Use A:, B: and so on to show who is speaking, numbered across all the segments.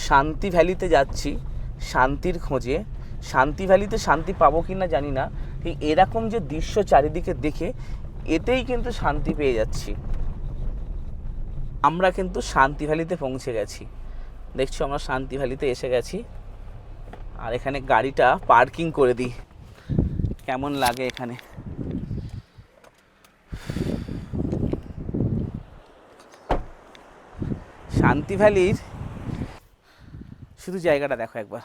A: শান্তি ভ্যালিতে যাচ্ছি শান্তির খোঁজে। শান্তি ভ্যালিতে শান্তি পাবো কি না জানি না, ঠিক এরকম যে দৃশ্য চারিদিকে দেখে এতেই কিন্তু শান্তি পেয়ে যাচ্ছি। আমরা কিন্তু শান্তি ভ্যালিতে পৌঁছে গেছি। দেখছো আমরা শান্তি ভ্যালিতে এসে গেছি। আর এখানে গাড়িটা পার্কিং করে দিই। কেমন লাগে এখানে, শান্তি ভ্যালির শুধু জায়গাটা দেখো একবার।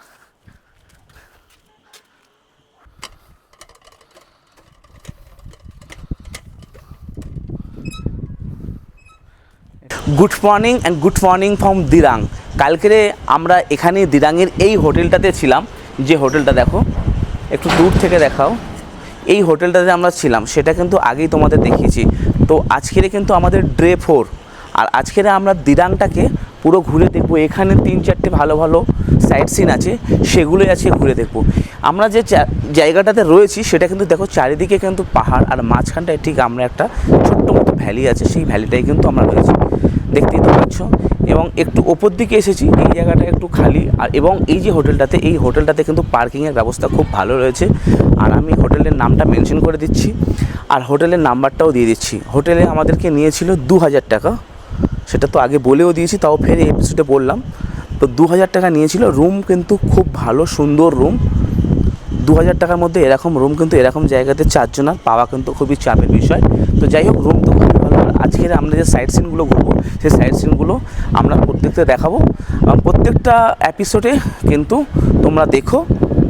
A: Good morning and good morning from Dirang. কালকে আমরা এখানে দিরাংয়ের এই হোটেলটাতে ছিলাম, যে হোটেলটা দেখো একটু দূর থেকে দেখাও। এই হোটেলটাতে আমরা ছিলাম, সেটা কিন্তু আগেই তোমাদের দেখিয়েছি। তো আজকের কিন্তু আমাদের ডে 4, আর আজকের আমরা দিরাংটাকে পুরো ঘুরে দেখবো। এখানে 3-4টে ভালো ভালো সাইট সিন আছে, সেগুলোই আজকে ঘুরে দেখবো। আমরা যে জায়গাটাতে রয়েছি সেটা কিন্তু দেখো চারিদিকে কিন্তু পাহাড়, আর মাঝখানটায় ঠিক আমরা একটা ছোট্ট মতো ভ্যালি আছে, সেই ভ্যালিটাই কিন্তু আমরা রয়েছি, দেখতেই তো পাচ্ছ। এবং একটু ওপর দিকে এসেছি, এই জায়গাটা একটু খালি। আর এবং এই যে হোটেলটাতে, এই হোটেলটাতে কিন্তু পার্কিংয়ের ব্যবস্থা খুব ভালো রয়েছে। আর আমি হোটেলের নামটা মেনশন করে দিচ্ছি, আর হোটেলের নাম্বারটাও দিয়ে দিচ্ছি। হোটেলে আমাদেরকে নিয়েছিল 2000 টাকা, সেটা তো আগে বলেও দিয়েছি, তাও ফের এই এপিসোডে বললাম। তো 2000 টাকা নিয়েছিল। রুম কিন্তু খুব ভালো সুন্দর রুম। 2000 টাকার মধ্যে এরকম রুম কিন্তু এরকম জায়গাতে 4 জনের পাওয়া কিন্তু খুবই চাপের বিষয়। তো যাই হোক, রুম তো খুবই ভালো। আজকের আমরা যে সাইট সিনগুলো ঘুরবো, সেই সাইট সিনগুলো আমরা প্রত্যেকটা দেখাবো, প্রত্যেকটা এপিসোডে কিন্তু তোমরা দেখো।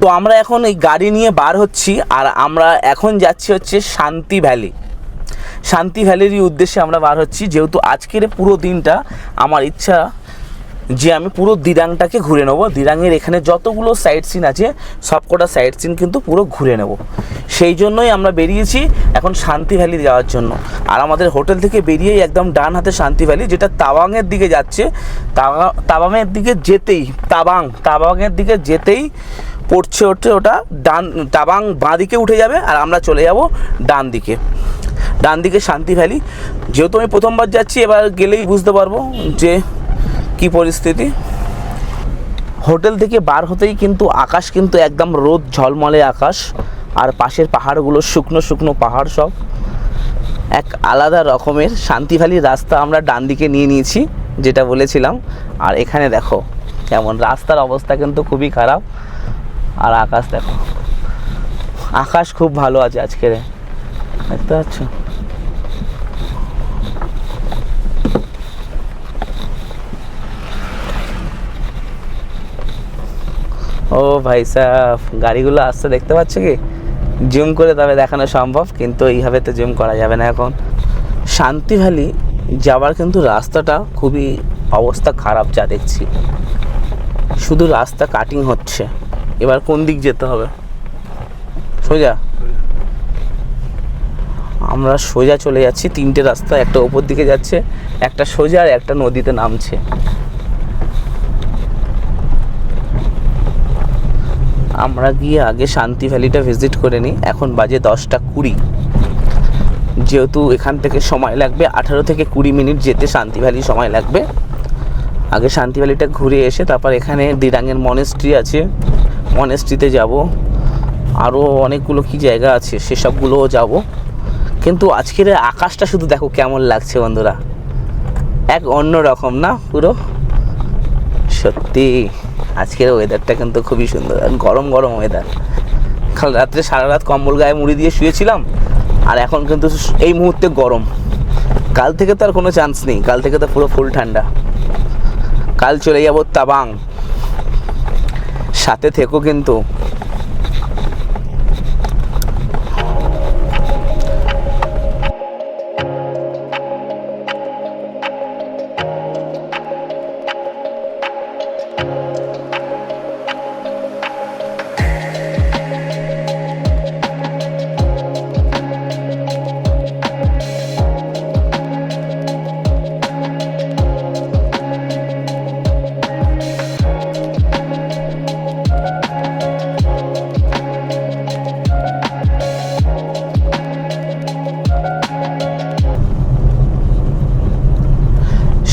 A: তো আমরা এখন এই গাড়ি নিয়ে বার হচ্ছি, আর আমরা এখন যাচ্ছি হচ্ছে শান্তি ভ্যালি। শান্তি ভ্যালিরই উদ্দেশ্যে আমরা বার হচ্ছি, যেহেতু আজকের পুরো দিনটা আমার ইচ্ছা যে আমি পুরো দিরাংটাকে ঘুরে নেবো। দিরাংয়ের এখানে যতগুলো সাইট সিন আছে সবকটা সাইট সিন কিন্তু পুরো ঘুরে নেব। সেই জন্যই আমরা বেরিয়েছি এখন শান্তি ভ্যালি যাওয়ার জন্য। আর আমাদের হোটেল থেকে বেরিয়েই একদম ডান হাতে শান্তি ভ্যালি, যেটা তাওয়াংয়ের দিকে যাচ্ছে। তাওয়াংয়ের দিকে যেতেই তাওয়াংয়ের দিকে যেতেই পড়ছে ওটা ডান। তাওয়াং বাঁ দিকে উঠে যাবে, আর আমরা চলে যাব ডান দিকে শান্তি ভ্যালি। যেহেতু আমি প্রথমবার যাচ্ছি, এবার গেলেই বুঝতে পারবো যে কি পরিস্থিতি। হোটেল থেকে বার হতেই কিন্তু আকাশ কিন্তু একদম রোদ ঝলমলে আকাশ, আর পাশের পাহাড়গুলো শুকনো শুকনো পাহাড়, সব এক আলাদা রকমের। শান্তি ভ্যালির রাস্তা আমরা ডান দিকে নিয়ে নিয়েছি, যেটা বলেছিলাম। আর এখানে দেখো কেমন রাস্তার অবস্থা কিন্তু খুবই খারাপ। আর আকাশ দেখো, আকাশ খুব ভালো আছে আজকে, দেখতে পাচ্ছ। ও ভাই সাহেব, গাড়িগুলো আসছে দেখতে পাচ্ছ কি? জুম করে তবে দেখানো সম্ভব, কিন্তু এইভাবে তো জুম করা যাবে না এখন। শান্তি ভ্যালি যাওয়ার কিন্তু রাস্তাটা খুবই অবস্থা খারাপ, যা দেখছি। শুধু রাস্তা কাটিং হচ্ছে। এবার কোন দিক যেতে হবে? সোজা? আমরা সোজা চলে যাচ্ছি। 3টে রাস্তা, একটা ওপর দিকে যাচ্ছে, একটা সোজা, আর একটা নদীতে নামছে। আমরা গিয়ে আগে শান্তি ভ্যালিটা ভিজিট করে নিই। এখন বাজে 10টা 20। যেহেতু এখান থেকে সময় লাগবে 18 থেকে 20 মিনিট যেতে, শান্তি ভ্যালি সময় লাগবে। আগে শান্তি ভ্যালিটা ঘুরে এসে তারপর এখানে দিরাংয়ের মনেস্ট্রি আছে, মনেস্ট্রিতে যাব। আরও অনেকগুলো কি জায়গা আছে, সেসবগুলোও যাব। কিন্তু আজকের আকাশটা শুধু দেখো কেমন লাগছে বন্ধুরা, এক অন্য রকম না পুরো। সত্যি আজকের ওয়েদারটা কিন্তু খুবই সুন্দর, আর গরম গরম ওয়েদার। কাল রাত্রে সারা রাত কম্বল গায়ে মুড়ি দিয়ে শুয়েছিলাম, আর এখন কিন্তু এই মুহূর্তে গরম। কাল থেকে তো আর কোনো চান্স নেই, কাল থেকে তো পুরো ফুল ঠান্ডা। কাল চলে যাব তাওয়াং, সাথে থেকো কিন্তু।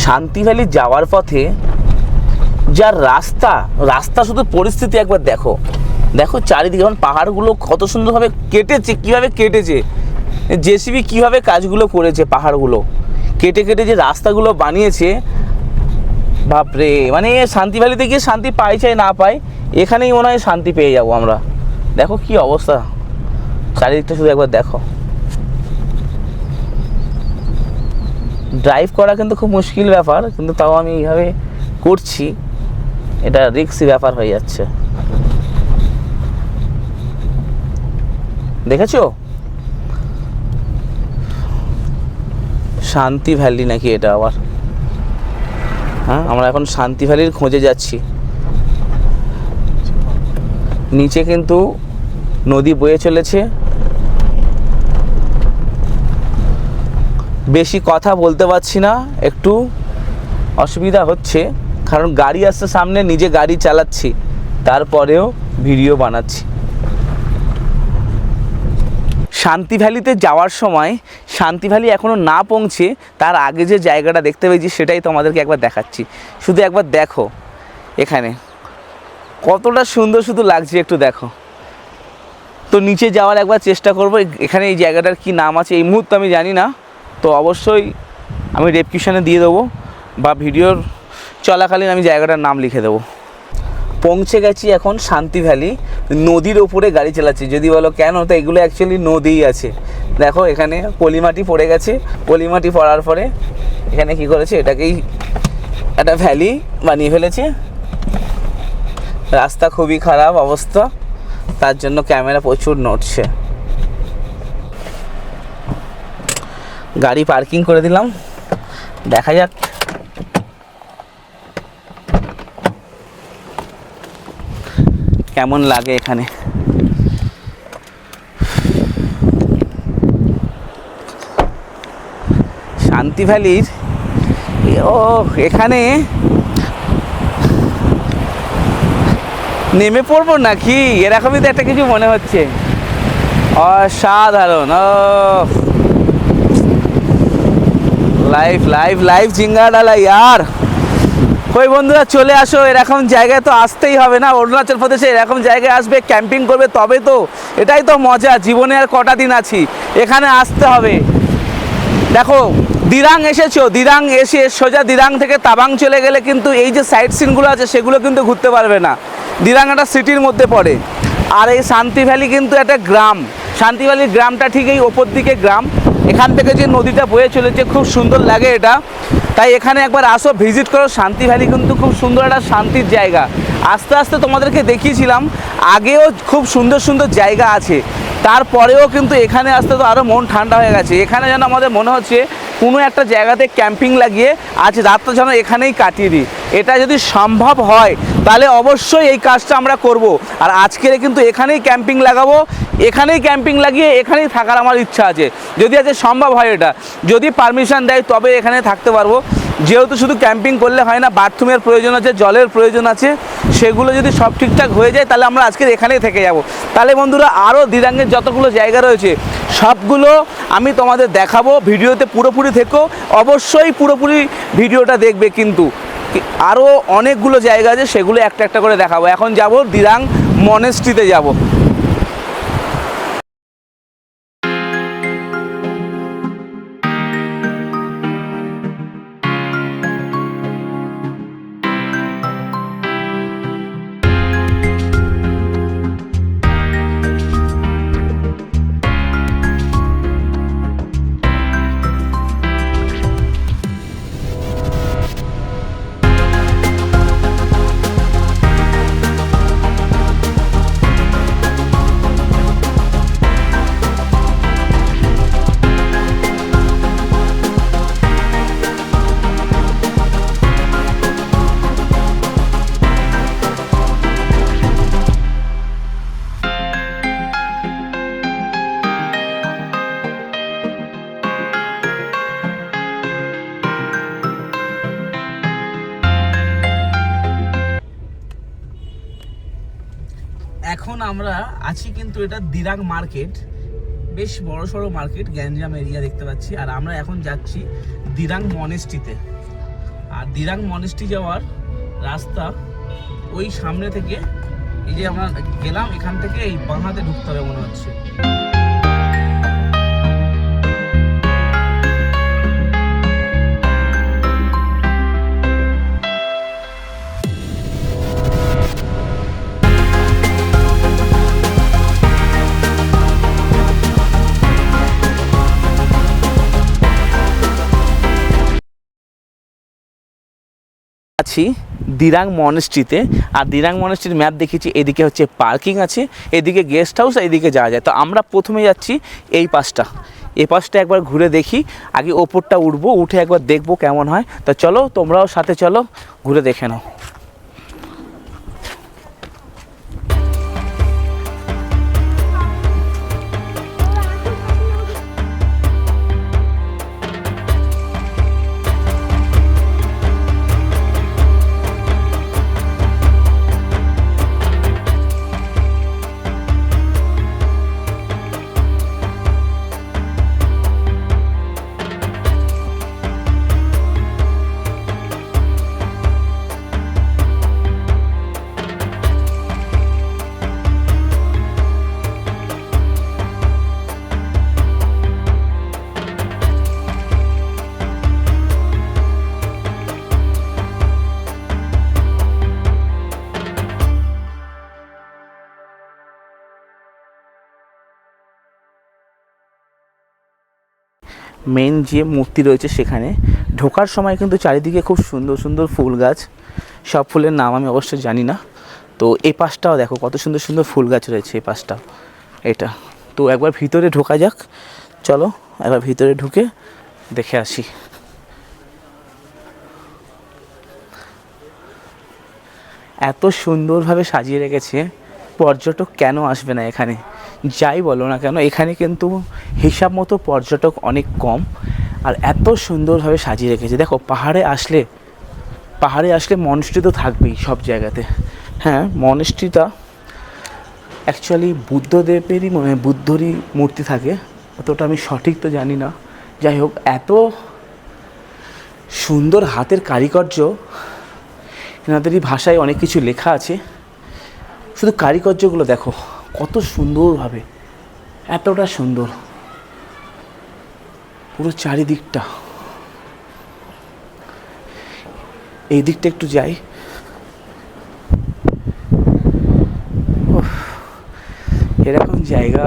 A: শান্তি ভ্যালি যাওয়ার পথে যার রাস্তা শুধু পরিস্থিতি একবার দেখো, দেখো চারিদিকে যেমন পাহাড়গুলো কত সুন্দরভাবে কেটেছে, কীভাবে কেটেছে জেসিবি, কীভাবে কাজগুলো করেছে, পাহাড়গুলো কেটে কেটে যে রাস্তাগুলো বানিয়েছে, বাপরে। মানে শান্তি ভ্যালিতে গিয়ে শান্তি পাই চাই না পাই, এখানেই মনে হয় শান্তি পেয়ে যাবো আমরা। দেখো কি অবস্থা, চারিদিকটা শুধু একবার দেখো। ড্রাইভ করা কিন্তু খুব মুশকিল ব্যাপার, কিন্তু তাও আমি এইভাবে করছি, এটা রিস্কি ব্যাপার হয়ে যাচ্ছে। দেখেছো শান্তি ভ্যালি নাকি এটা আবার? হ্যাঁ, আমরা এখন শান্তি ভ্যালির খোঁজে যাচ্ছি। নিচে কিন্তু নদী বয়ে চলেছে। বেশি কথা বলতে পারছি না, একটু অসুবিধা হচ্ছে, কারণ গাড়ি আসছে সামনে, নিজে গাড়ি চালাচ্ছি, তারপরেও ভিডিও বানাচ্ছি। শান্তি ভ্যালিতে যাওয়ার সময়, শান্তি ভ্যালি এখনও না পৌঁছে তার আগে যে জায়গাটা দেখতে পেয়েছি সেটাই তোমাদেরকে একবার দেখাচ্ছি। শুধু একবার দেখো এখানে কতটা সুন্দর শুধু লাগছে, একটু দেখো। তো নিচে যাওয়ার একবার চেষ্টা করব। এখানে এই জায়গাটার কি নাম আছে এই মুহূর্তে আমি জানি না, তো অবশ্যই আমি ডেসক্রিপশনে দিয়ে দেবো, বা ভিডিওর চলাকালীন আমি জায়গাটার নাম লিখে দেবো। পৌঁছে গেছি এখন শান্তি ভ্যালি, নদীর ওপরে গাড়ি চালাচ্ছি। যদি বলো কেন, তো এগুলো অ্যাকচুয়ালি নদীই আছে। দেখো এখানে পলিমাটি পড়ে গেছে, পলিমাটি পড়ার পরে এখানে কি করেছে, এটাকেই একটা ভ্যালি বানিয়ে ফেলেছে। রাস্তা খুবই খারাপ অবস্থা, তার জন্য ক্যামেরা প্রচুর নড়ছে। গাড়ি পার্কিং করে দিলাম, দেখা যাক কেমন লাগে এখানে। শান্তি ভ্যালির এখানে নেমে পড়বো নাকি, এরকমই তো একটা কিছু মনে হচ্ছে। অসাধারণ, লাইফ লাইফ লাইফ জিঙ্গা ডালা ইয়ার। ওই বন্ধুরা চলে আসো, এরকম জায়গায় তো আসতেই হবে না। অরুণাচল প্রদেশে এরকম জায়গায় আসবে, ক্যাম্পিং করবে, তবে তো এটাই তো মজা। জীবনে আর কটা দিন আছি, এখানে আসতে হবে। দেখো দিরাং এসেছো, দিরাং এসে সোজা দিরাং থেকে তাবাং চলে গেলে কিন্তু এই যে সাইট সিনগুলো আছে সেগুলো কিন্তু ঘুরতে পারবে না। দিরাং একটা সিটির মধ্যে পড়ে, আর এই শান্তি ভ্যালি কিন্তু একটা গ্রাম। শান্তি ভ্যালির গ্রামটা ঠিক এই ওপর দিকে গ্রাম। এখান থেকে যে নদীটা বয়ে চলেছে খুব সুন্দর লাগে এটা, তাই এখানে একবার আসো, ভিজিট করো। শান্তি ভ্যালি কিন্তু খুব সুন্দর একটা শান্তির জায়গা। আস্তে আস্তে তোমাদেরকে দেখিয়েছিলাম, আগেও খুব সুন্দর সুন্দর জায়গা আছে, তারপরেও কিন্তু এখানে আসতে তো আরও মন ঠান্ডা হয়ে গেছে। এখানে যেন আমাদের মনে হচ্ছে কোনো একটা জায়গাতে ক্যাম্পিং লাগিয়ে আজ রাতটা যেন এখানেই কাটিয়ে দিই। এটা যদি সম্ভব হয় তাহলে অবশ্যই এই কাজটা আমরা করব। আর আজকের কিন্তু এখানেই ক্যাম্পিং লাগাবো, এখানেই ক্যাম্পিং লাগিয়ে এখানেই থাকার আমার ইচ্ছা আছে। যদি আজকে সম্ভব হয়, এটা যদি পারমিশন দেয় তবে এখানে থাকতে পারবো। যেহেতু শুধু ক্যাম্পিং করলে হয় না, বাথরুমের প্রয়োজন আছে, জলের প্রয়োজন আছে, সেগুলো যদি সব ঠিকঠাক হয়ে যায় তাহলে আমরা আজকে এখানেই থেকে যাব। তাহলে বন্ধুরা আরও দিরাঙের যতগুলো জায়গা রয়েছে সবগুলো আমি তোমাদের দেখাবো। ভিডিওতে পুরোপুরি থেকো, অবশ্যই পুরোপুরি ভিডিওটা দেখবে। কিন্তু আরও অনেকগুলো জায়গা আছে, সেগুলো একটা একটা করে দেখাবো। এখন যাব দিরাং মনেস্ট্রিতে যাব। এখন আমরা আছি কিন্তু এটা দিরাং মার্কেট, বেশ বড় সড়ো মার্কেট, গ্যাঞ্জাম এরিয়া দেখতে পাচ্ছি। আর আমরা এখন যাচ্ছি দিরাং মনেস্ট্রিতে। আর দিরাং মনেস্ট্রি যাওয়ার রাস্তা ওই সামনে থেকে এই যে আমরা গেলাম, এখান থেকে এই বাঁ হাতে ঢুকতে হবে মনে হচ্ছে। আছি দিরাং মনেস্ট্রিতে, আর দিরাং মনেস্ট্রির ম্যাপ দেখেছি, এদিকে হচ্ছে পার্কিং আছে, এদিকে গেস্ট হাউস, এইদিকে যাওয়া যায়। তো আমরা প্রথমে যাচ্ছি এই পাশটা, এই পাশটা একবার ঘুরে দেখি, আগে ওপরটা উঠবো, উঠে একবার দেখবো কেমন হয়। তো চলো তোমরাও সাথে চলো, ঘুরে দেখে নাও। মেন যে মূর্তি রয়েছে সেখানে ঢোকার সময় কিন্তু চারিদিকে খুব সুন্দর সুন্দর ফুল গাছ, সব ফুলের নাম আমি অবশ্যই জানি না। তো এই পাশটাও দেখো কত সুন্দর সুন্দর ফুল গাছ রয়েছে, এই পাশটাও এটা। তো একবার ভিতরে ঢোকা যাক, চলো একবার ভিতরে ঢুকে দেখে আসি। এত সুন্দরভাবে সাজিয়ে রেখেছে, পর্যটক কেন আসবে না এখানে? যাই বলো না কেন, এখানে কিন্তু হিসাব মতো পর্যটক অনেক কম, আর এত সুন্দরভাবে সাজিয়ে রেখেছে। দেখো পাহাড়ে আসলে মনেস্ট্রি তো থাকবেই সব জায়গাতে। হ্যাঁ, মনেস্ট্রিটা অ্যাকচুয়ালি বুদ্ধদেবেরই বুদ্ধরই মূর্তি থাকে, অতটা আমি সঠিক তো জানি না। যাই হোক, এত সুন্দর হাতের কারিকর্য, এনাদেরই ভাষায় অনেক কিছু লেখা আছে, শুধু কারিকর্যগুলো দেখো কত সুন্দরভাবে, এতটা সুন্দর পুরো চারিদিকটা। এই দিকটা একটু যাই, এরকম জায়গা,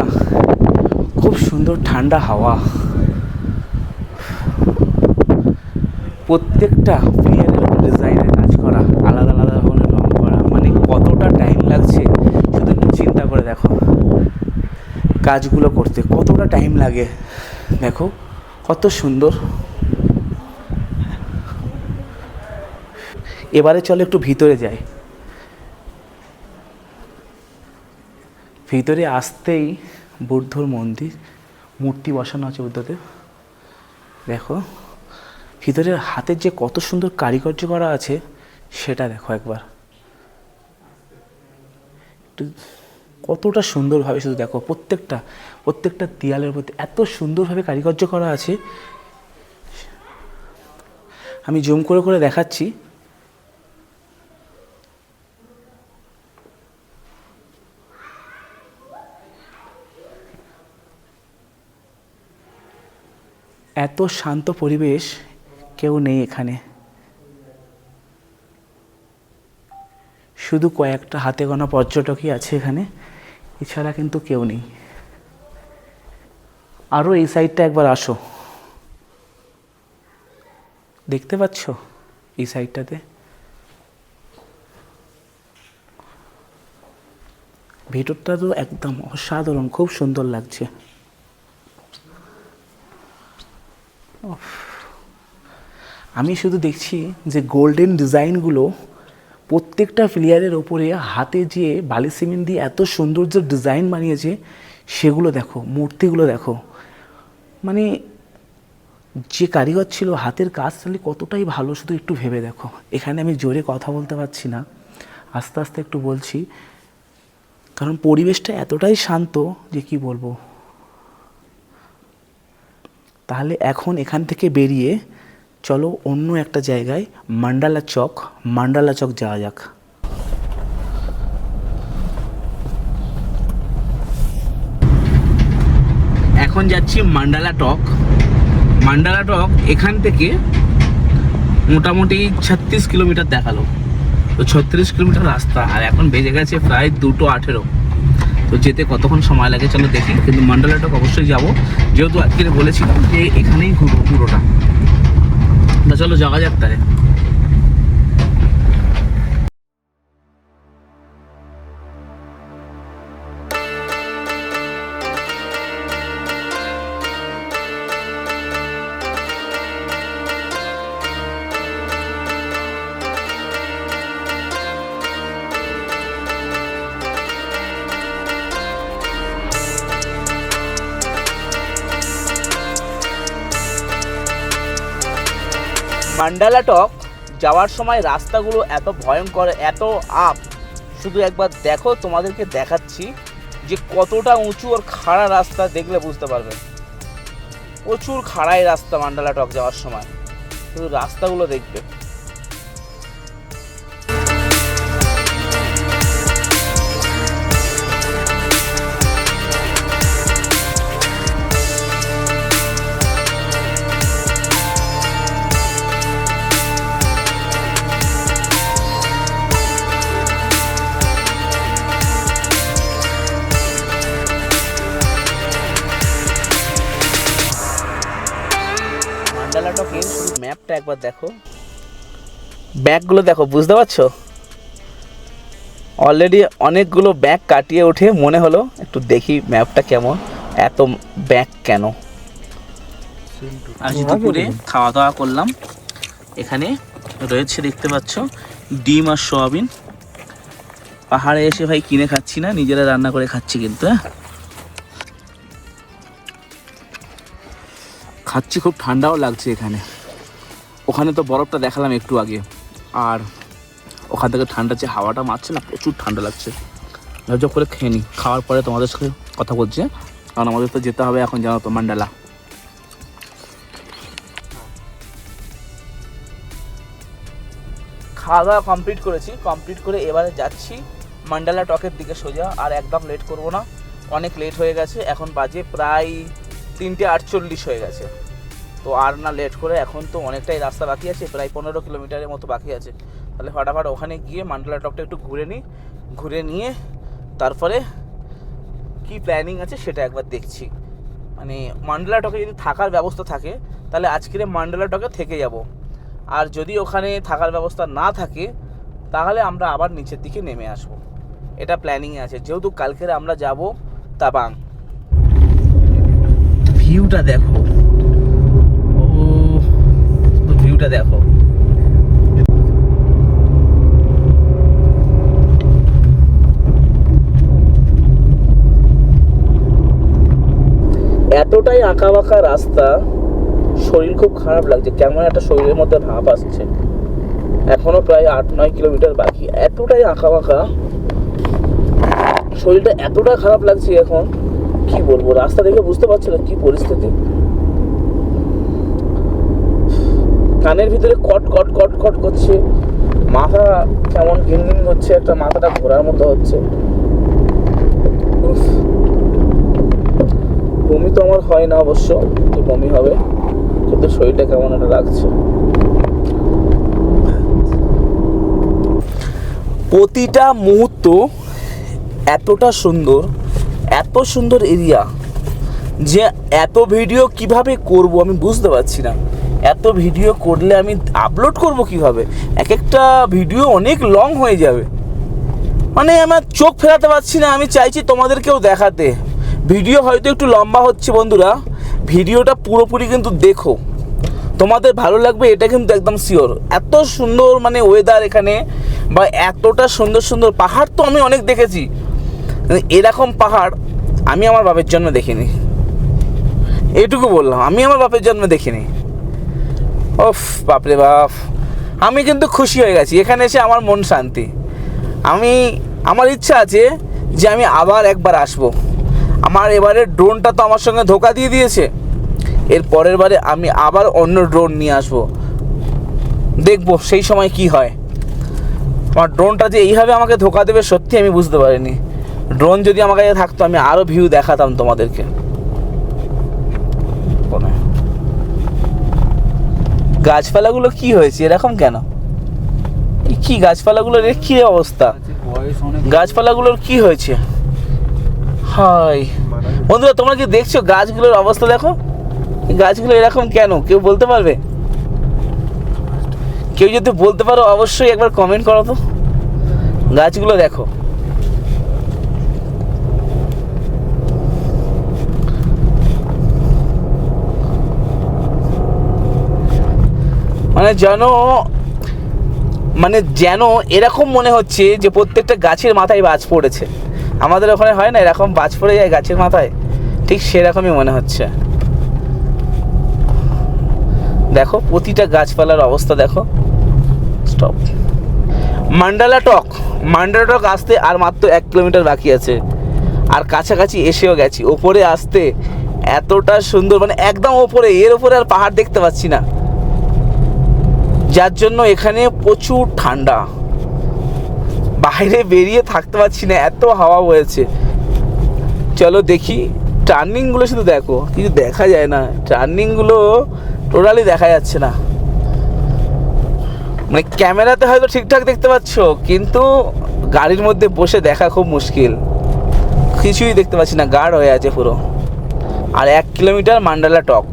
A: খুব সুন্দর ঠান্ডা হাওয়া, প্রত্যেকটা পিলারের ডিজাইনের কাজ করা, আলাদা আলাদা ধরনের রং করা, মানে কতটা টাইম লাগছে শুধু একটু চিন্তা করে দেখো। কাজগুলো করতে কতটা টাইম লাগে দেখো, কত সুন্দর। এবারে চলো একটু ভিতরে যাই। ভিতরে আসতেই বুদ্ধর মন্দির, মূর্তি বসানো আছে বুদ্ধদেব। দেখো ভিতরের হাতের যে কত সুন্দর কারিগর্য করা আছে সেটা দেখো একবার, একটু কতটা সুন্দরভাবে, শুধু দেখো প্রত্যেকটা দেয়ালের প্রতি এত সুন্দরভাবে কারিগর্য করা আছে। আমি জুম করে করে দেখাচ্ছি। এত শান্ত পরিবেশ, কেউ নেই এখানে, শুধু কয়েকটা হাতে গোনা পর্যটকই আছে এখানে, এছাড়া কিন্তু কেউ নেই। আরও এই সাইডটা একবার আসো, দেখতে পাচ্ছ এই সাইডটাতে ভেতরটা তো একদম অসাধারণ, খুব সুন্দর লাগছে। আমি শুধু দেখছি যে গোল্ডেন ডিজাইনগুলো প্রত্যেকটা প্লেয়ারের ওপরে হাতে যে বালি সিমেন্ট দিয়ে এত সুন্দর যে ডিজাইন বানিয়েছে, সেগুলো দেখো, মূর্তিগুলো দেখো, মানে যে কারিগর ছিল হাতের কাজ তাহলে কতটাই ভালো, শুধু একটু ভেবে দেখো। এখানে আমি জোরে কথা বলতে পারছি না, আস্তে আস্তে একটু বলছি, কারণ পরিবেশটা এতটাই শান্ত যে কি বলবো। তাহলে এখন এখান থেকে বেরিয়ে চলো অন্য একটা জায়গায় মান্ডালা চক যাওয়া যাক। এখন যাচ্ছি মান্ডালা টক। মান্ডালা টক এখান থেকে মোটামুটি 36 কিলোমিটার দেখালো, তো 36 কিলোমিটার রাস্তা, আর এখন বেজে গেছে প্রায় 2:18। তো যেতে কতক্ষণ সময় লাগে চলো দেখি, কিন্তু মান্ডালা টক অবশ্যই যাব, যেহেতু আজকে বলেছিলাম যে এখানেই ঘুরবো পুরোটা। তা চলো যাওয়া যাক তাই। মান্ডালা টক যাওয়ার সময় রাস্তাগুলো এত ভয়ঙ্কর, এত আপ, শুধু একবার দেখো, তোমাদেরকে দেখাচ্ছি যে কতটা উঁচু আর খাড়া রাস্তা, দেখলে বুঝতে পারবে। প্রচুর খাড়াই রাস্তা মান্ডালা টক যাওয়ার সময়, শুধু রাস্তাগুলো দেখবে। মান্ডালা টকের শুধু ম্যাপটা একবার দেখো, ব্যাগগুলো দেখো, বুঝতে পারছো? অলরেডি অনেকগুলো ব্যাগ কাটিয়ে উঠে মনে হলো একটু দেখি ম্যাপটা কেমন, এত ব্যাগ কেন। আজ দুপুরে খাওয়া দাওয়া করলাম, এখানে রয়েছে দেখতে পাচ্ছ ডিম আর সোয়াবিন। পাহাড়ে এসে ভাই কিনে খাচ্ছি না, নিজেরা রান্না করে খাচ্ছি, কিন্তু খাচ্ছি, খুব ঠান্ডাও লাগছে এখানে। ওখানে তো বরফটা দেখালাম একটু আগে, আর ওখান থেকে ঠান্ডা যে হাওয়াটা মারছে না, প্রচুর ঠান্ডা লাগছে। ঝপঝপ করে খেয়ে নিই, খাওয়ার পরে তোমাদের সাথে কথা বলছি, কারণ আমাদের তো যেতে হবে এখন, জানো তো, মান্ডালা। খাওয়া দাওয়া কমপ্লিট করেছি, কমপ্লিট করে এবারে যাচ্ছি মান্ডালা টকের দিকে সোজা, আর একদম লেট করব না, অনেক লেট হয়ে গেছে, এখন বাজে প্রায় 3:48 হয়ে গেছে। তো আর না লেট করে, এখন তো অনেকটাই রাস্তা বাকি আছে, প্রায় 15 কিলোমিটারের মতো বাকি আছে, তাহলে ফটাফট ওখানে গিয়ে মান্ডালা টকটা একটু ঘুরে নিই, ঘুরে নিয়ে তারপরে কি প্ল্যানিং আছে সেটা একবার দেখছি। মানে মান্ডালা টকে যদি থাকার ব্যবস্থা থাকে তাহলে আজকের মান্ডালা টকে থেকে যাব, আর যদি ওখানে থাকার ব্যবস্থা না থাকে তাহলে আমরা আবার নিচের দিকে নেমে আসব, এটা প্ল্যানিংয়ে আছে, যেহেতু কালকের আমরা যাব তাবাং। ভিউটা দেখো, ও ভিউটা দেখো, এতটাই আঁকা বাঁকা রাস্তা, শরীর খুব খারাপ লাগছে, কেমন একটা শরীরের মধ্যে ভাব আসছে। এখনো প্রায় 8-9 কিলোমিটার বাকি, এতটাই আঁকা বাঁকা, শরীরটা এতটা খারাপ লাগছে এখন, কি বলবো। রাস্তা দেখে বুঝতে পারছো না কি পরিস্থিতি, কানের ভিতরে কট কট কট কট করছে, মাথা কেমন ঘিনঘিন হচ্ছে, একটা মাথাটা ঘোরার মতো হচ্ছে। বমি তো আমার হয় না অবশ্য, বমি হবে, কিন্তু শরীরটা কেমন একটা লাগছে। প্রতিটা মুহূর্ত এতটা সুন্দর, এত সুন্দর এরিয়া, যে এত ভিডিও কিভাবে করব আমি বুঝতে পারছি না। এত ভিডিও করলে আমি আপলোড করব কিভাবে, এক একটা ভিডিও অনেক লং হয়ে যাবে, মানে আমার চোখ ফেরাতে পারছি না। আমি চাইছি তোমাদেরকেও দেখাতে, ভিডিও হয়তো একটু লম্বা হচ্ছে বন্ধুরা, ভিডিওটা পুরোপুরি কিন্তু দেখো, তোমাদের ভালো লাগবে, এটা কিন্তু একদম শিওর। এত সুন্দর মানে ওয়েদার এখানে, বা এতটা সুন্দর সুন্দর পাহাড় তো আমি অনেক দেখেছি, এরকম পাহাড় আমি আমার বাপের জন্মে দেখিনি, এইটুকু বললাম, আমি আমার বাপের জন্মে দেখিনি। ওফ বাপরে বাপ, আমি কিন্তু খুশি হয়ে গেছি এখানে এসে, আমার মন শান্তি। আমার ইচ্ছা আছে যে আমি আবার একবার আসবো। আমার এবারে ড্রোনটা তো আমার সঙ্গে ধোকা দিয়ে দিয়েছে, এর পরের বারে আমি আবার অন্য ড্রোন নিয়ে আসবো, দেখবো সেই সময় কি হয়। আমার ড্রোনটা যে এইভাবে আমাকে ধোকা দেবে সত্যি আমি বুঝতে পারিনি। ড্রোন যদি আমার কাছে থাকতো আমি আরও ভিউ দেখাতাম তোমাদেরকে। গাছপালাগুলো কি হয়েছে এরকম কেন? কি গাছপালাগুলোর কি অবস্থা? গাছপালাগুলোর কি হয়েছে? হাই বন্ধুরা, তোমরা কি দেখছো গাছগুলোর অবস্থা? দেখো গাছগুলো এরকম কেন, কেউ বলতে পারবে? কেউ যদি বলতে পারো অবশ্যই একবার কমেন্ট করো তো। গাছগুলো দেখো, যেন এরকম মনে হচ্ছে যে প্রত্যেকটা গাছের মাথায় বাজ পড়েছে। আমাদের ওখানে হয় না এরকম বাজ পড়ে যায় গাছের মাথায়, ঠিক সেরকমই মনে হচ্ছে। দেখো প্রতিটা গাছপালার অবস্থা দেখো। স্টপ। মান্ডালা টক আসতে আর মাত্র 1 কিলোমিটার বাকি আছে, আর কাছাকাছি এসেও গেছি। ওপরে আসতে এতটা সুন্দর, একদম ওপরে, এর ওপরে আর পাহাড় দেখতে পাচ্ছি না, যার জন্য এখানে প্রচুর ঠান্ডা। বাইরে বেরিয়ে থাকতে পারছি না, এত হাওয়া বইছে। চলো দেখি টার্নিংগুলো, শুধু দেখো কিছু দেখা যায় না, টার্নিংগুলো টোটালি দেখা যাচ্ছে না। ক্যামেরাতে হয়তো ঠিকঠাক দেখতে পাচ্ছ, কিন্তু গাড়ির মধ্যে বসে দেখা খুব মুশকিল, কিছুই দেখতে পাচ্ছি না, গাঢ় হয়ে আছে পুরো। আর 1 কিলোমিটার মান্ডালা টক।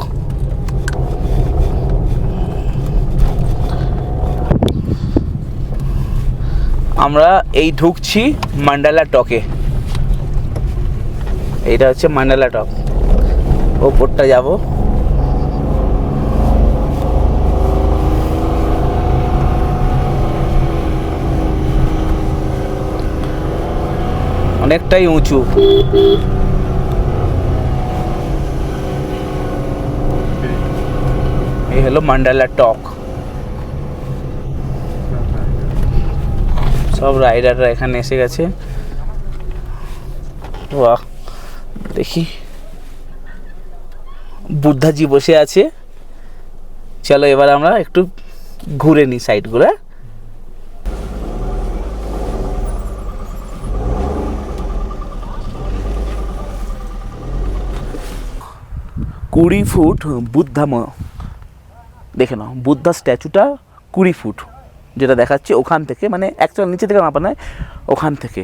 A: আমরা এই ঢুকছি মান্ডালা টকে। এইটা হচ্ছে মান্ডালা টক, ওপরটা যাব। অনেকটাই উঁচু। এই হলো মান্ডালা টক। সব রাইডাররা এখানে এসে গেছে। বাহ, দেখি বুদ্ধাজি বসে আছে। চলো এবার আমরা একটু ঘুরে নিই সাইডগুলো। 20 ফুট বুদ্ধা, দেখে নাও বুদ্ধা স্ট্যাচুটা 20 ফুট, যেটা দেখাচ্ছে ওখান থেকে, অ্যাকচুয়াল নিচে থেকে মাপা নয়, ওখান থেকে।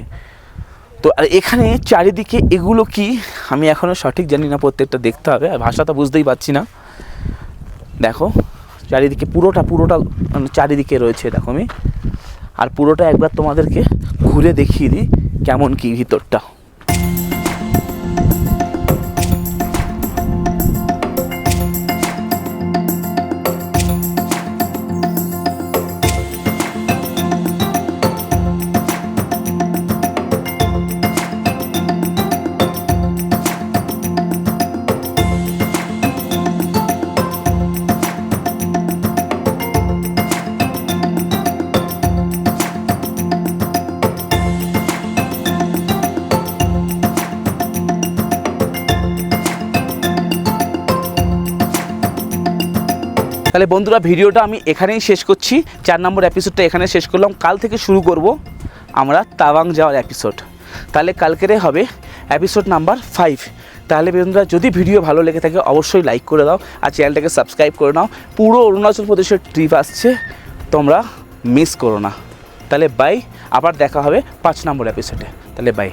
A: তো আর এখানে চারিদিকে এগুলো কি আমি এখনও সঠিক জানি না, প্রত্যেকটা দেখতে হবে, আর ভাষাটা বুঝতেই পারছি না। দেখো চারিদিকে পুরোটা চারিদিকে রয়েছে এরকমই। আর পুরোটা একবার তোমাদেরকে ঘুরে দেখিয়ে দিই কেমন কি ভিতরটা। তাহলে বন্ধুরা, ভিডিওটা আমি এখানেই শেষ করছি। 4 নম্বর এপিসোডটা এখানে শেষ করলাম। কাল থেকে শুরু করব আমরা তাওয়াং যাওয়ার এপিসোড। তাহলে কালকেরে হবে এপিসোড নাম্বার 5। তাহলে বন্ধুরা, যদি ভিডিও ভালো লেগে থাকে অবশ্যই লাইক করে দাও, আর চ্যানেলটাকে সাবস্ক্রাইব করে নাও। পুরো অরুণাচল প্রদেশের ট্রিপ আসছে, তোমরা মিস করো না। তাহলে বাই, আবার দেখা হবে 5 নম্বর এপিসোডে। তাহলে বাই।